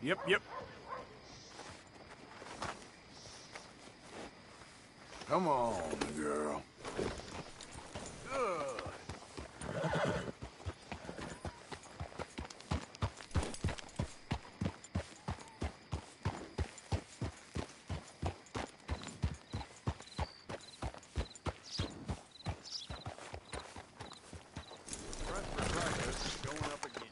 Yep. Come on, girl. Good. Going up again.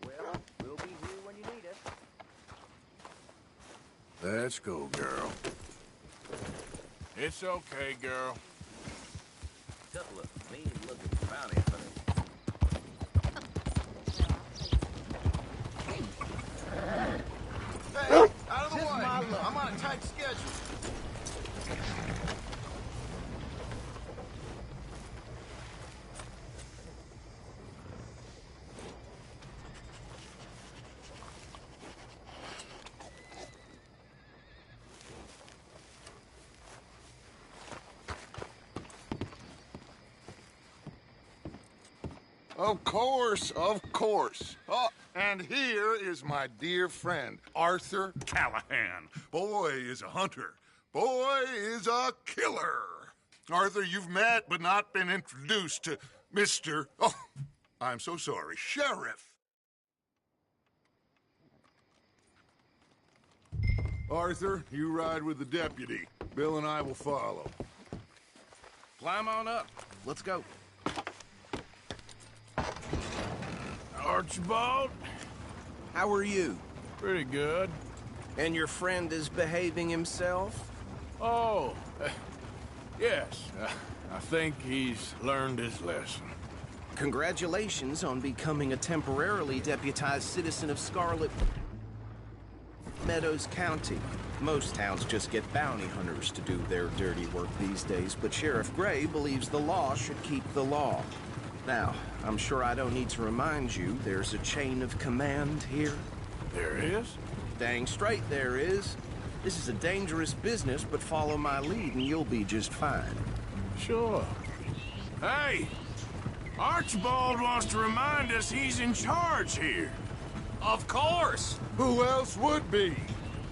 Well, we'll be here when you need us. Let's go, girl. It's okay, girl. Couple of mean-looking bounty hunters. Hey, out of the way! I'm on a tight schedule. Of course. Oh, and here is my dear friend, Arthur Callahan. Boy is a hunter. Boy is a killer. Arthur, you've met but not been introduced to Mr. Oh, I'm so sorry, Sheriff. Arthur, you ride with the deputy. Bill and I will follow. Climb on up. Let's go. Archibald? How are you? Pretty good. And your friend is behaving himself? Oh, yes. I think he's learned his lesson. Congratulations on becoming a temporarily deputized citizen of Scarlet Meadows County. Most towns just get bounty hunters to do their dirty work these days, but Sheriff Gray believes the law should keep the law. Now, I'm sure I don't need to remind you, there's a chain of command here. There is? Dang straight there is. This is a dangerous business, but follow my lead and you'll be just fine. Sure. Hey! Archibald wants to remind us he's in charge here. Of course! Who else would be?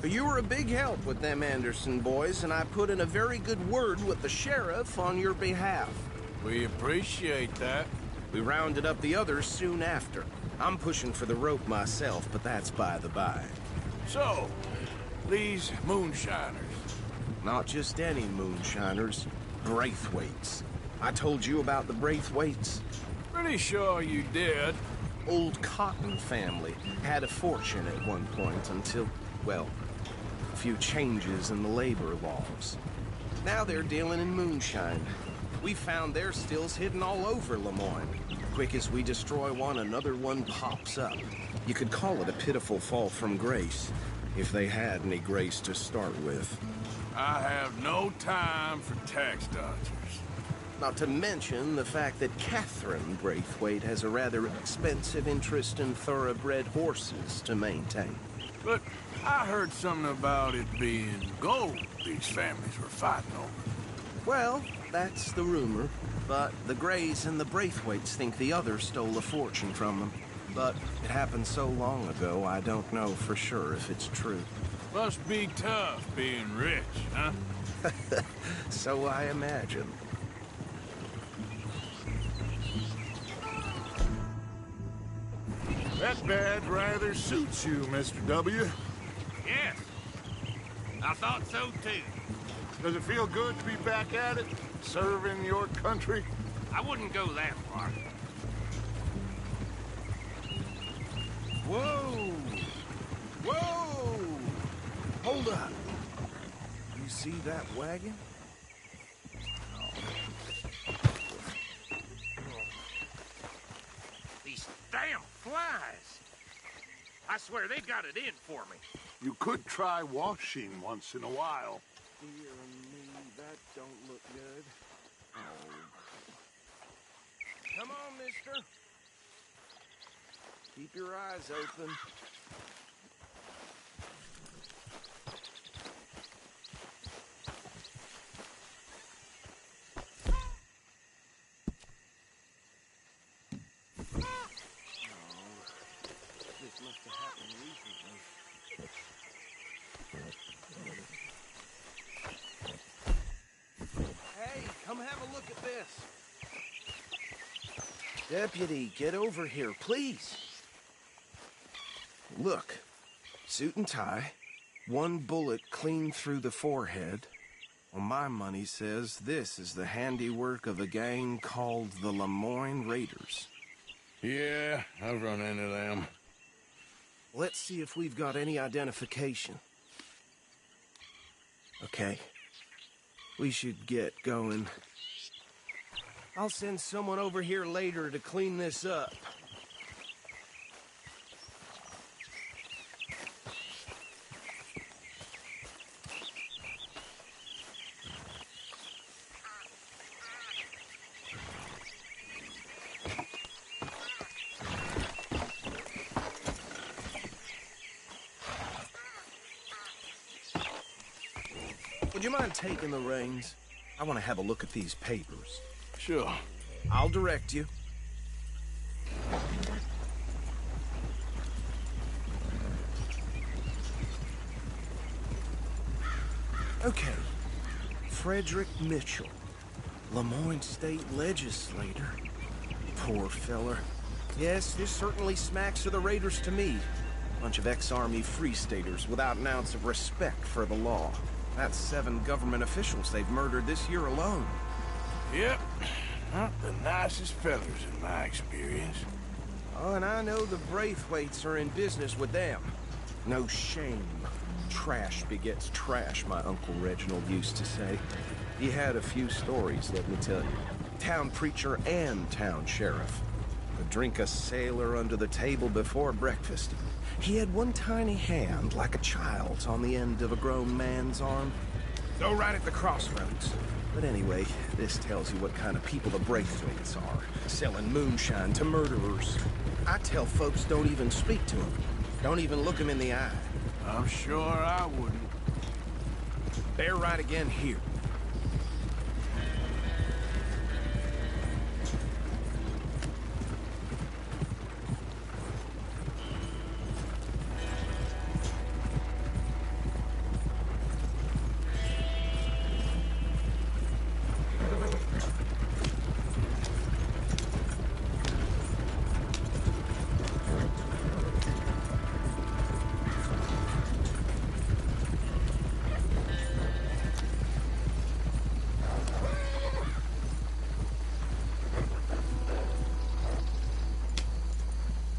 You were a big help with them Anderson boys, and I put in a very good word with the sheriff on your behalf. We appreciate that. We rounded up the others soon after. I'm pushing for the rope myself, but that's by the by. So, these moonshiners. Not just any moonshiners, Braithwaites. I told you about the Braithwaites. Pretty sure you did. Old Cotton family had a fortune at one point until, well, a few changes in the labor laws. Now they're dealing in moonshine. We found their stills hidden all over Lemoyne. Quick as we destroy one, another one pops up. You could call it a pitiful fall from grace, if they had any grace to start with. I have no time for tax dodgers. Not to mention the fact that Catherine Braithwaite has a rather expensive interest in thoroughbred horses to maintain. But I heard something about it being gold these families were fighting over. Well, that's the rumor. But the Grays and the Braithwaites think the other stole a fortune from them. But it happened so long ago, I don't know for sure if it's true. Must be tough being rich, huh? So I imagine. That badge rather suits you, Mr. W. Yes. I thought so too. Does it feel good to be back at it, serving your country? I wouldn't go that far. Whoa! Whoa! Hold up. You see that wagon? These damn flies. I swear they got it in for me. You could try washing once in a while. Dear me, that don't look good. Oh. Come on, mister. Keep your eyes open. This must have happened recently. Hey, come have a look at this. Deputy, get over here, please. Look, suit and tie, one bullet clean through the forehead. Well, my money says this is the handiwork of a gang called the Lemoyne Raiders. Yeah, I've run into them. Let's see if we've got any identification. Okay. We should get going. I'll send someone over here later to clean this up. Would you mind taking the reins? I want to have a look at these papers. Sure. I'll direct you. Okay. Frederick Mitchell, Lemoyne State Legislator. Poor feller. Yes, this certainly smacks of the Raiders to me. Bunch of ex-Army Free Staters without an ounce of respect for the law. That's 7 government officials they've murdered this year alone. Yep. Not the nicest fellas in my experience. Oh, and I know the Braithwaites are in business with them. No shame. Trash begets trash, my Uncle Reginald used to say. He had a few stories, let me tell you. Town preacher and town sheriff. Could drink a sailor under the table before breakfast. He had one tiny hand, like a child's, on the end of a grown man's arm. So right at the crossroads. But anyway, this tells you what kind of people the Braithwaites are. Selling moonshine to murderers. I tell folks don't even speak to them. Don't even look them in the eye. I'm sure I wouldn't. They're right again here.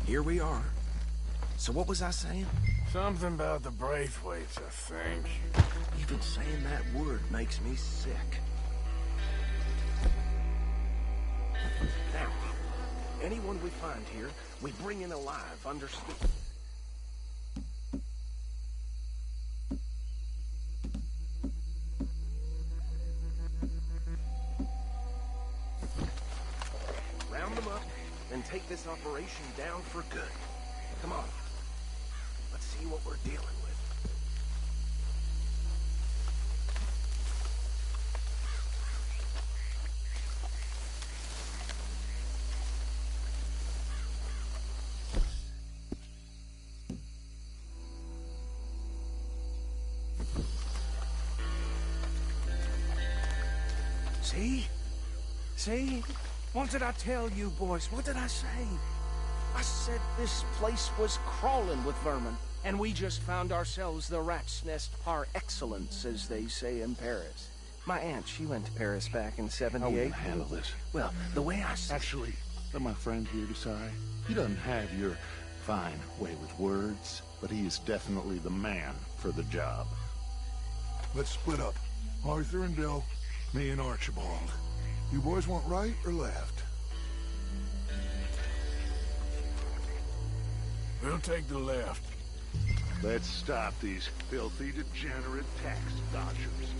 Here we are. So what was I saying? Something about the Braithwaites, I think. Even saying that word makes me sick. Now, anyone we find here, we bring in alive, understood? Round them up and take this operation down for good. Come on. Let's see what we're dealing with. See? See? What did I tell you, boys? What did I say? I said this place was crawling with vermin, and we just found ourselves the rat's nest par excellence, as they say in Paris. My aunt, she went to Paris back in '78. How are we gonna handle this? Well, the way I see Actually, let my friend here decide. He doesn't have your fine way with words, but he is definitely the man for the job. Let's split up. Arthur and Bill, me and Archibald. You boys want right or left? We'll take the left. Let's stop these filthy, degenerate tax dodgers.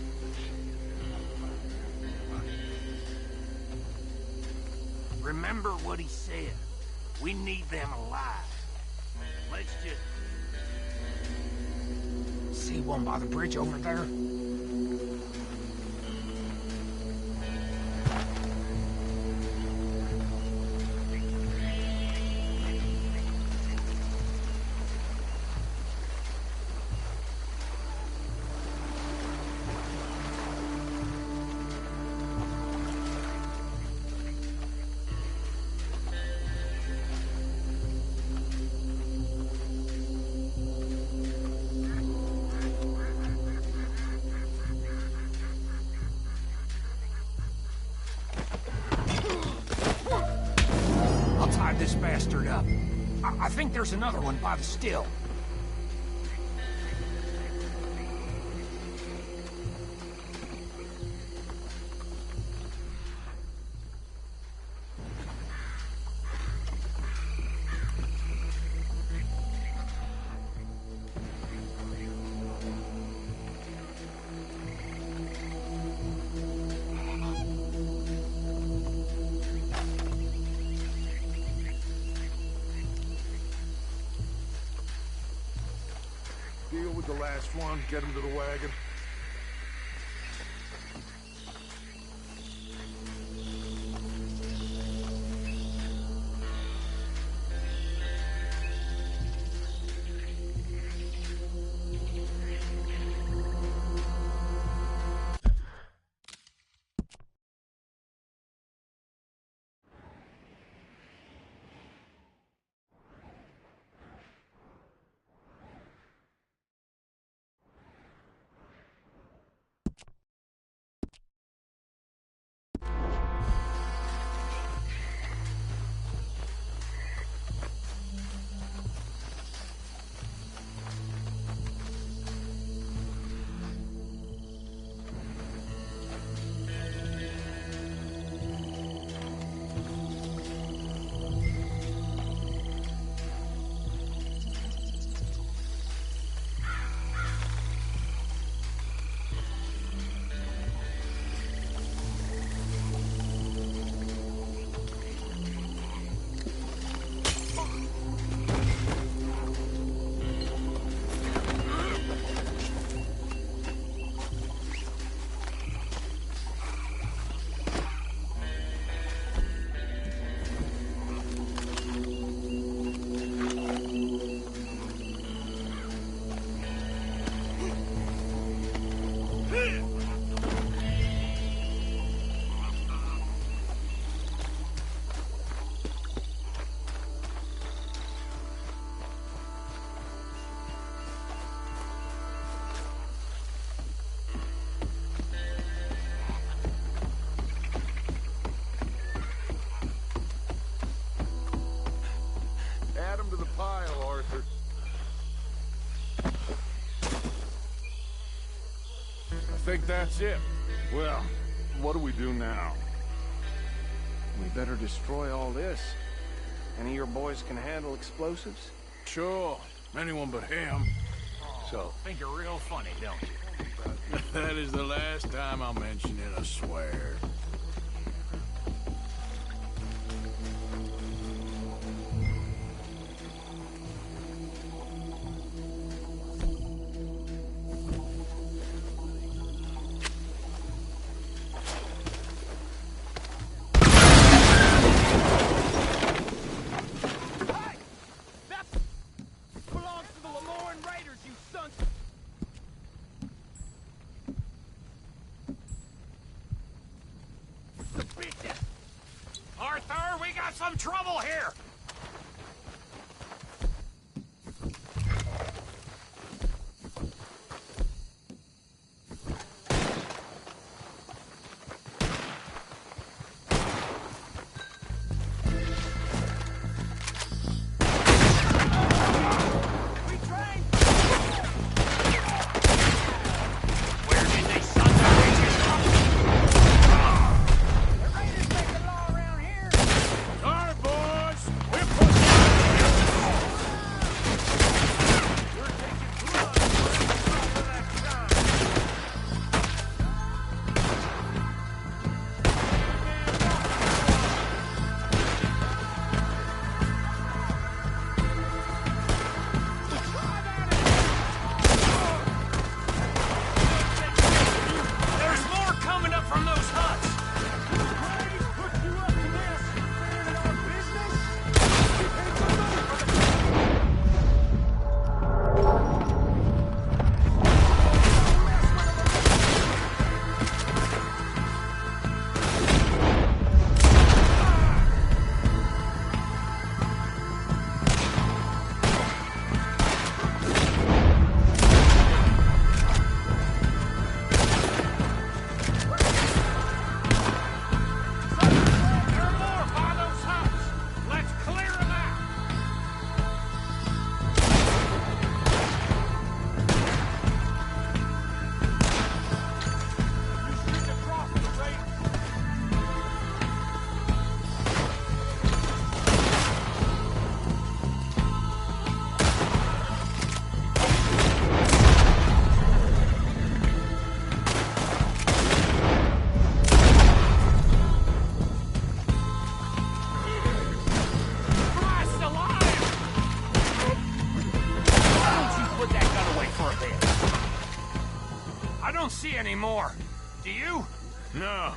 Remember what he said. We need them alive. Let's just... See one by the bridge over there? I'll tie this bastard up. I think there's another one by the still. Deal with the last one, get him to the wagon. Add him to the pile, Arthur. I think that's it. Well, what do we do now? We better destroy all this. Any of your boys can handle explosives? Sure, anyone but him. So, think you're real funny, don't you? That is the last time I'll mention it, I swear. see any more. Do you? No,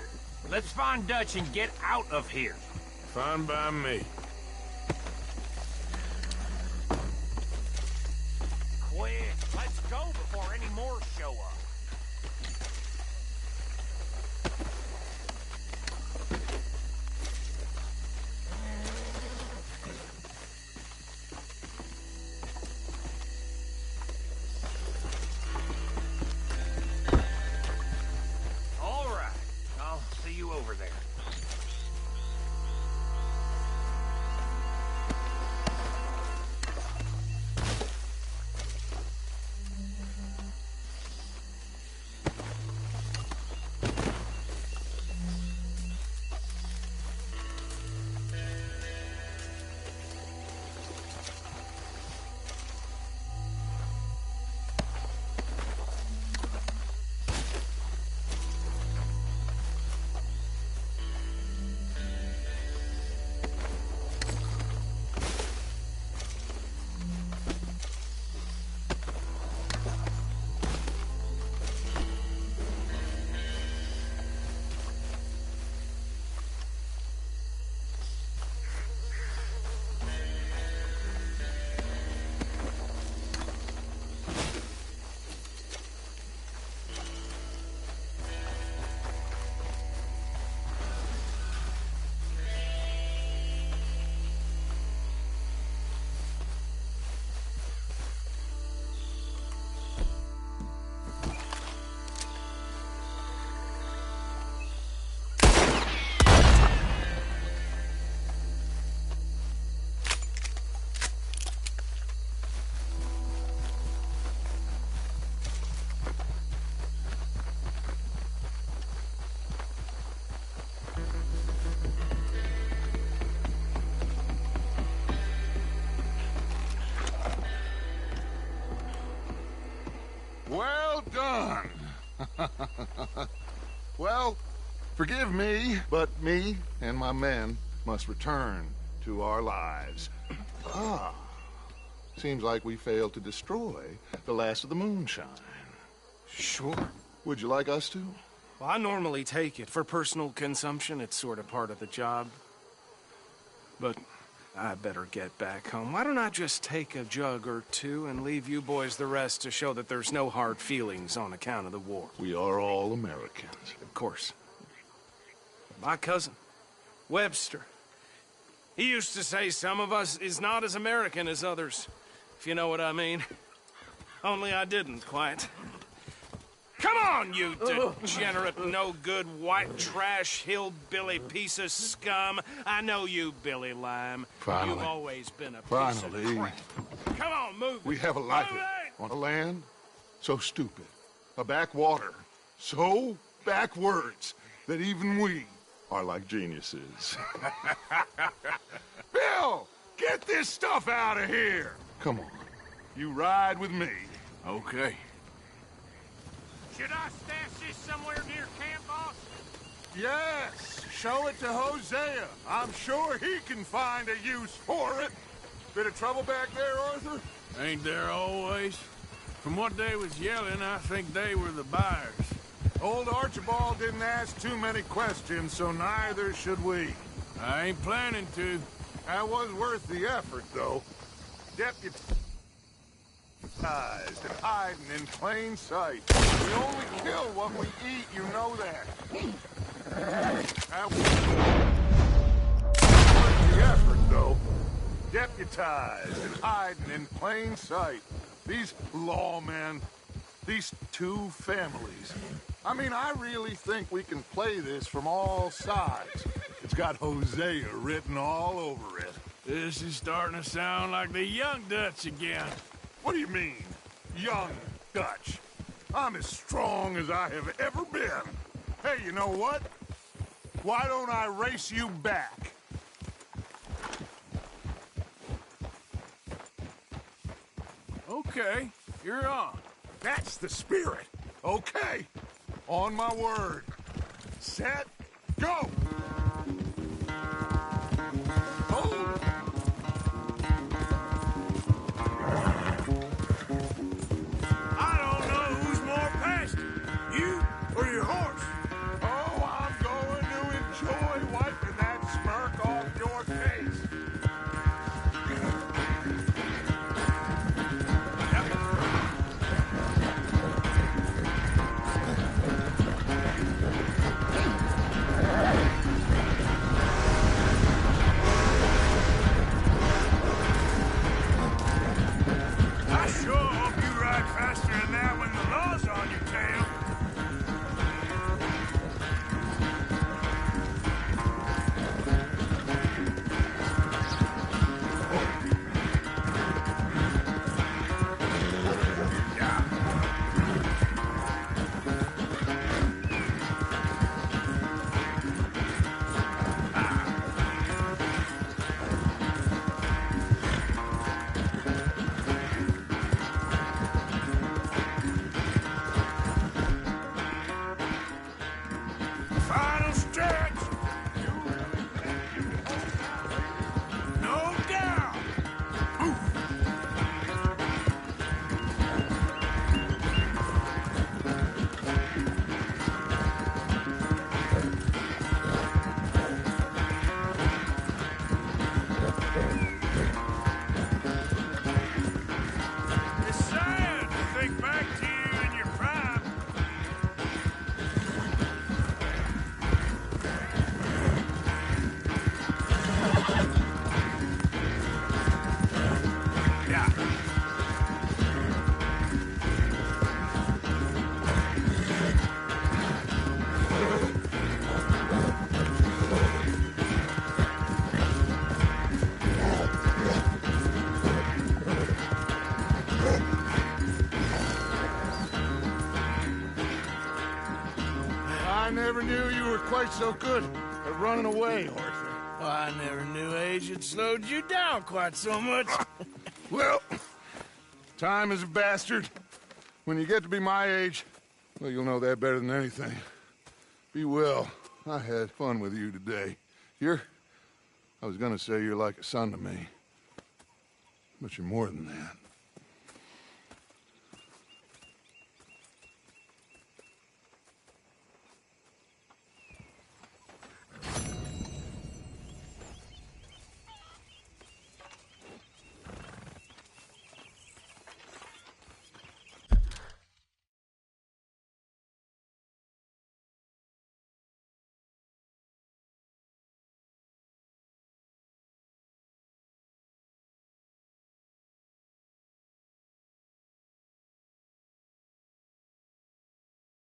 Let's find Dutch and get out of here. fine by me. Quick, let's go before any more show up. All right, I'll see you over there. Well done. Well, forgive me, but me and my men must return to our lives. Ah, seems like we failed to destroy the last of the moonshine. Sure. Would you like us to? Well, I normally take it for personal consumption. It's sort of part of the job. But I better get back home. Why don't I just take a jug or two and leave you boys the rest to show that there's no hard feelings on account of the war? We are all Americans. Of course. My cousin, Webster, he used to say some of us is not as American as others, if you know what I mean. Only I didn't quite. Come on, you degenerate, no-good, white trash, hillbilly piece of scum. I know you, Billy Lime. Finally. You've always been a piece Finally. of crap. Come on, move We it. have a life Move it! on a land so stupid, a backwater so backwards that even we are like geniuses. Bill, get this stuff out of here. Come on, you ride with me. Okay. Should I stash this somewhere near camp, boss? Yes, show it to Hosea. I'm sure he can find a use for it. Bit of trouble back there, Arthur? Ain't there always? From what they was yelling, I think they were the buyers. Old Archibald didn't ask too many questions, so neither should we. I ain't planning to. That was worth the effort, though. Deputized and hiding in plain sight. We only kill what we eat, you know that. That was worth the effort, though. Deputized and hiding in plain sight. These lawmen, these two families. I mean, I really think we can play this from all sides. It's got Hosea written all over it. This is starting to sound like the young Dutch again. What do you mean, young Dutch? I'm as strong as I have ever been. Hey, you know what? Why don't I race you back? Okay, you're on. That's the spirit. Okay, on my word. Set, go! Hold! I don't know who's more passionate, you quite so good at running away, Arthur. Well, I never knew age had slowed you down quite so much. Well, time is a bastard. When you get to be my age, well, you'll know that better than anything. Be well. I had fun with you today. I was gonna say you're like a son to me. But you're more than that.